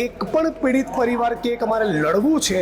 એક પણ પીડિત પરિવાર કે અમારે લડવું છે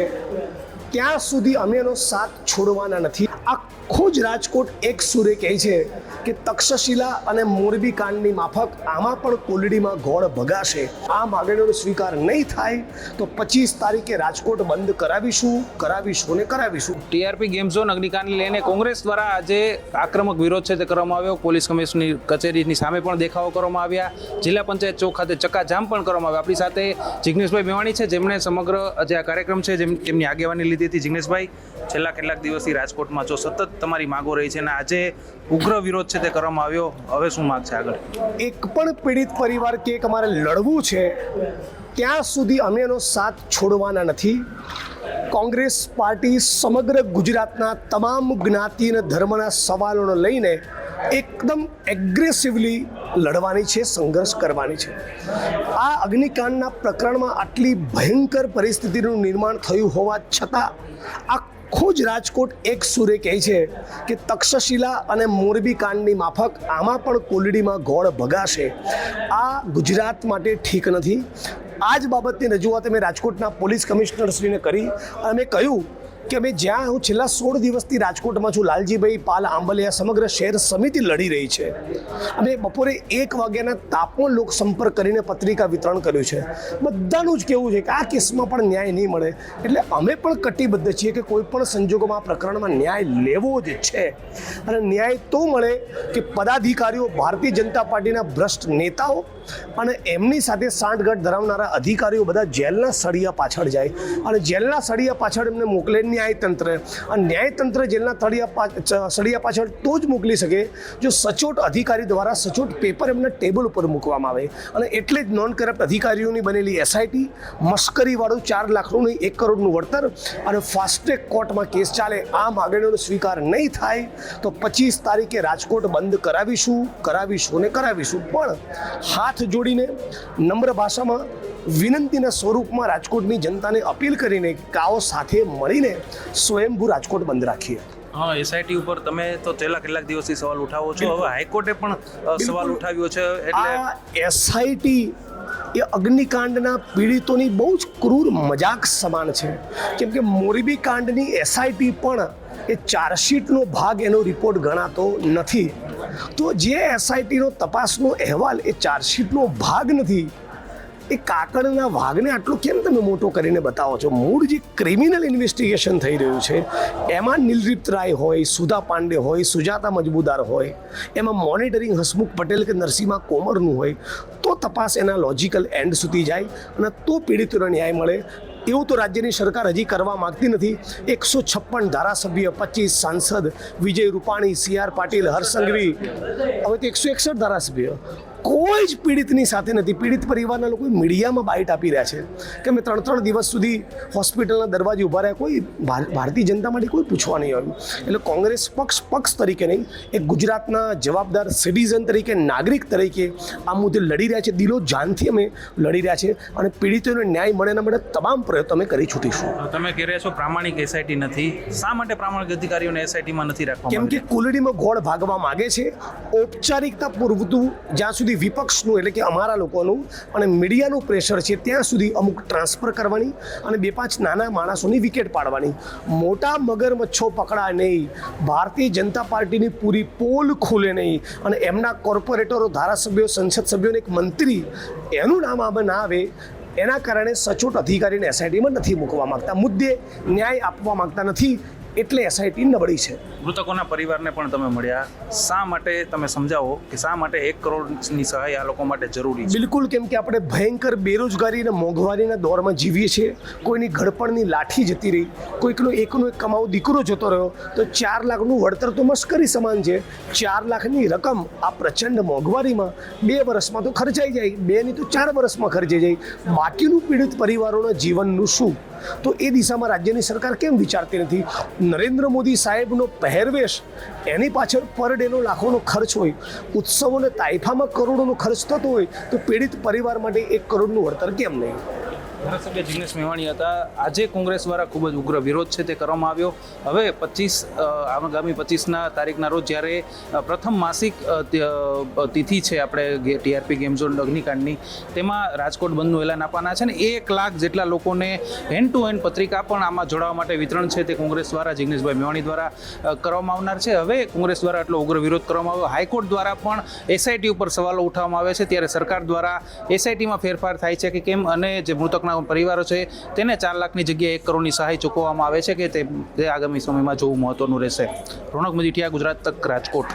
ત્યાં સુધી અમે એનો સાથ છોડવાના નથી. આખું જ રાજકોટ એક સુરે કહે છે કે તક્ષશિલા અને મોરબી કાંડની માફક આમાં પણ કોલડીમાં ગોળ ભગાશે. આ માગણીઓનો સ્વીકાર નહીં થાય તો 25 તારીખે રાજકોટ બંધ કરાવીશું ને કરાવીશું. ટીઆરપી ગેમ ઝોન અગ્નિકાંડને લઈને કોંગ્રેસ દ્વારા આજે આક્રમક વિરોધ છે તે કરવામાં આવ્યો. પોલીસ કમિશનરની કચેરીની સામે પણ દેખાવો કરવામાં આવ્યા. જિલ્લા પંચાયત ચોક ખાતે ચક્કાજામ પણ કરવામાં આવ્યો. આપણી સાથે જિગ્નેશભાઈ મેવાણી છે, જેમણે સમગ્ર જે આ કાર્યક્રમ છે જેમની આગેવાની લીધી હતી. જિગ્નેશભાઈ, છેલ્લા કેટલાક દિવસથી રાજકોટમાં જો સતત તમારી માગો રહી છે અને આજે ઉગ્ર વિરોધ છે તે કરવામાં આવ્યો, હવે શું માગ છે આગળ? એક પણ પીડિત પરિવાર કે અમારે લડવું છે ત્યાં સુધી અમે એનો સાથ છોડવાના નથી. કોંગ્રેસ પાર્ટી સમગ્ર ગુજરાતના તમામ જ્ઞાતિ અને ધર્મના સવાલોને લઈને એકદમ એગ્રેસિવલી લડવાની છે, સંઘર્ષ કરવાની છે. આ અગ્નિકાંડના પ્રકરણમાં આટલી ભયંકર પરિસ્થિતિનું નિર્માણ થયું હોવા છતાં આખું જ રાજકોટ એક સુરે કહે છે કે તક્ષશિલા અને મોરબી કાંડની માફક આમાં પણ કોલડીમાં ગોળ ભગાશે. આ ગુજરાત માટે ઠીક નથી. આ જ બાબતની રજૂઆત અમે રાજકોટના પોલીસ કમિશનરશ્રીને કરી અને મેં કહ્યું કે અમે જ્યાં હું છેલ્લા 16 દિવસથી રાજકોટમાં છું, લાલજીભાઈ પાલ આંબલિયા સમગ્ર શહેર સમિતિ લડી રહી છે. અમે બપોરે 1 વાગ્યાના તાપમાં લોક સંપર્ક કરીને પત્રિકા વિતરણ કર્યું છે. બધાનું જ કહેવું છે કે આ કેસમાં પણ ન્યાય નહીં મળે, એટલે અમે પણ કટિબદ્ધ છીએ કે કોઈ પણ સંજોગોમાં આ પ્રકરણમાં ન્યાય લેવો જ છે. અને ન્યાય તો મળે કે પદાધિકારીઓ, ભારતીય જનતા પાર્ટીના ભ્રષ્ટ નેતાઓ અને એમની સાથે સાંઠગાંઠ ધરાવનારા અધિકારીઓ બધા જેલના સળિયા પાછળ જાય અને જેલના સળિયા પાછળ એમને મોકલે ન્યાયતંત્ર. અને ન્યાયતંત્ર જેલના સળિયા પાછળ તો જ મોકલી શકે જો સચોટ અધિકારી દ્વારા સચોટ પેપર એમના ટેબલ ઉપર મૂકવામાં આવે. અને એટલે જ નોન કરપ્ટ અધિકારીઓની બનેલી એસઆઈટી, મશ્કરીવાળું 4 લાખનું નહીં 1 કરોડનું વળતર અને ફાસ્ટ ટ્રેક કોર્ટમાં કેસ ચાલે. આ માગણીઓનો સ્વીકાર નહીં થાય તો 25 તારીખે રાજકોટ બંધ કરાવીશું ને કરાવીશું. પણ હાથ જોડીને નમ્ર ભાષામાં વિનંતીના સ્વરૂપમાં રાજકોટની જનતાને અપીલ કરીને કે આવો સાથે મળીને સ્વયંભૂ રાજકોટ બંધ રાખીએ. હા, એસઆઈટી ઉપર તમે તો છેલ્લા કેટલાક દિવસથી સવાલ ઉઠાવો છો, હવે હાઈકોર્ટે પણ સવાલ ઉઠાવ્યો છે. એટલે એસઆઈટી એ અગ્નિકાંડના પીડિતોની બહુ જ ક્રૂર મજાક સમાન છે. કેમ કે મોરબી કાંડની એસઆઈટી પણ એ ચાર્જશીટનો ભાગ, એનો રિપોર્ટ ગણાતો નથી. તો જે એસઆઈટીનો તપાસનો અહેવાલ એ ચાર્જશીટનો ભાગ નથી, એ કાકડના વાઘને આટલો કેમ તમે મોટો કરીને બતાવો છો? મૂળ જે ક્રિમિનલ ઇન્વેસ્ટિગેશન થઈ રહ્યું છે એમાં નિલરીત રાય હોય, સુધા પાંડે હોય, સુજાતા મજબૂદાર હોય, એમાં મોનિટરિંગ હસમુખ પટેલ કે નરસિંહા કોમરનું હોય, તો તપાસ એના લોજિકલ એન્ડ સુધી જાય અને તો પીડિતોને ન્યાય મળે. એવું તો રાજ્યની સરકાર હજી કરવા માગતી નથી. 156 ધારાસભ્ય, 25 સાંસદ, વિજય રૂપાણી, CR પાટીલ, હર્ષ સંઘવી, હવે તો 161 ધારાસભ્ય, કોઈ જ પીડિતની સાથે નથી. પીડિત પરિવારના લોકો મીડિયામાં બાઇટ આપી રહ્યા છે કે અમે 3 દિવસ સુધી હોસ્પિટલના દરવાજે ઊભા રહ્યા, કોઈ ભારતીય જનતા માટે કોઈ પૂછવા નહીં આવ્યું. એટલે કોંગ્રેસ પક્ષ તરીકે નહીં, એક ગુજરાતના જવાબદાર સિટીઝન તરીકે, નાગરિક તરીકે આ મુદ્દે લડી રહ્યા છે. દિલો જાનથી અમે લડી રહ્યા છે અને પીડિતોને ન્યાય મળે એના માટે તમામ પ્રયત્નો અમે કરી છૂટીશું. તમે કહી રહ્યા છો પ્રામાણિક એસઆઈટી નથી. શા માટે પ્રામાણિક અધિકારીઓને એસઆઈટીમાં નથી રાખવામાં? કેમ કે કુલડીમાં ગોળ ભાગવા માગે છે. ઔપચારિકતા પૂરતું જ્યાં સુધી વિપક્ષનું એટલે કે અમારા લોકોનું અને મીડિયાનું પ્રેશર છે ત્યાં સુધી અમુક ટ્રાન્સફર કરવાની અને 2-5 નાના માણસોની વિકેટ પાડવાની. મોટા મગરમચ્છો પકડાય નહીં, ભારતીય જનતા પાર્ટીની પૂરી પોલ ખુલે નહીં અને એમના કોર્પોરેટરો, ધારાસભ્યો, સંસદ સભ્યોને એક મંત્રી એનું નામ આમાં ના આવે, એના કારણે સચોટ અધિકારીને એસઆઈટીમાં નથી મૂકવા માગતા, મુદ્દે ન્યાય આપવા માગતા નથી, એટલે એસઆઈટી નબળી છે. મૃતકોના પરિવારને પણ તમે મળ્યા, શા માટે તમે સમજાવો કે શા માટે 1 કરોડની સહાય આ લોકો માટે જરૂરી છે? બિલકુલ, કેમ કે આપણે ભયંકર બેરોજગારી અને મોંઘવારીના દોરમાં જીવીએ છીએ. કોઈની ઘડપણની લાઠી જતી રહી, એકનો એક કમાવો દીકરો જતો રહ્યો તો 4 લાખનું વળતર તો મશ્કરી સમાન છે. 4 લાખની રકમ આ પ્રચંડ મોંઘવારીમાં 2 વર્ષમાં તો ખર્ચાઈ જાય, 2 નહીં તો 4 વર્ષમાં ખર્ચાઈ જાય. બાકીનું પીડિત પરિવારોના જીવનનું શું? તો એ દિશામાં રાજ્યની સરકાર કેમ વિચારતી નથી? નરેન્દ્ર મોદી સાહેબનો પહેરવેશ, એની પાછળ પર ડેનો લાખોનો ખર્ચ હોય, ઉત્સવોને તાઇફામાં કરોડોનો ખર્ચ થતો હોય, તો પીડિત પરિવાર માટે 1 કરોડનું વળતર કેમ નહીં? ધારાસભ્ય જિગ્નેશ મેવાણી હતા. આજે કોંગ્રેસ દ્વારા ખૂબ જ ઉગ્ર વિરોધ છે તે કરવામાં આવ્યો. હવે આગામી 25ના તારીખના રોજ જ્યારે પ્રથમ માસિક તિથિ છે આપણે ટીઆરપી ગેમ ઝોન અગ્નિકાંડની, તેમાં રાજકોટ બંધનું એલાન આપવાના છે ને 1 લાખ જેટલા લોકોને હેન્ડ ટુ હેન્ડ પત્રિકા પણ આમાં જોડાવા માટે વિતરણ છે તે કોંગ્રેસ દ્વારા જિગ્નેશભાઈ મેવાણી દ્વારા કરવામાં આવનાર છે. હવે કોંગ્રેસ દ્વારા એટલો ઉગ્ર વિરોધ કરવામાં આવ્યો. હાઈકોર્ટ દ્વારા પણ એસઆઈટી ઉપર સવાલો ઉઠાવવામાં આવે છે, ત્યારે સરકાર દ્વારા એસઆઈટીમાં ફેરફાર થાય છે કે કેમ, અને જે મૃતકના પરિવારો છે તેને 4 લાખની જગ્યાએ 1 કરોડની સહાય ચૂકવવામાં આવે છે કે તે આગામી સમયમાં જોવું મહત્વનું રહેશે. રોનક મજીઠિયા, ગુજરાત તક, રાજકોટ.